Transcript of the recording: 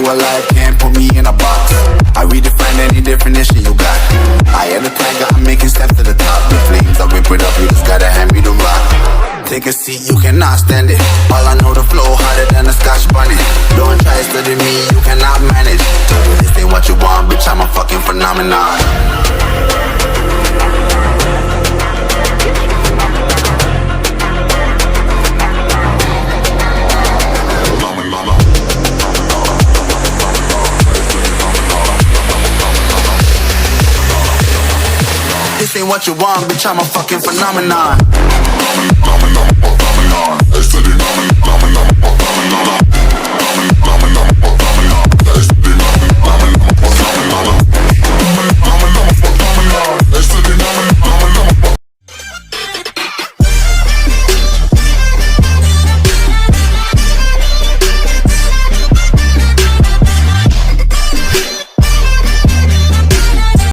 alive, can't put me in a box. I redefine any definition you got. I am the tiger, I'm making steps to the top. The flames, I whip it up, you just gotta hand me the rock. Take a seat, you cannot stand it. All I know, the flow harder than a Scotch bunny. Don't try studying me, you cannot manage. This ain't what you want, bitch, I'm a fucking phenomenon. This ain't what you want, bitch, I'm a fucking phenomenon.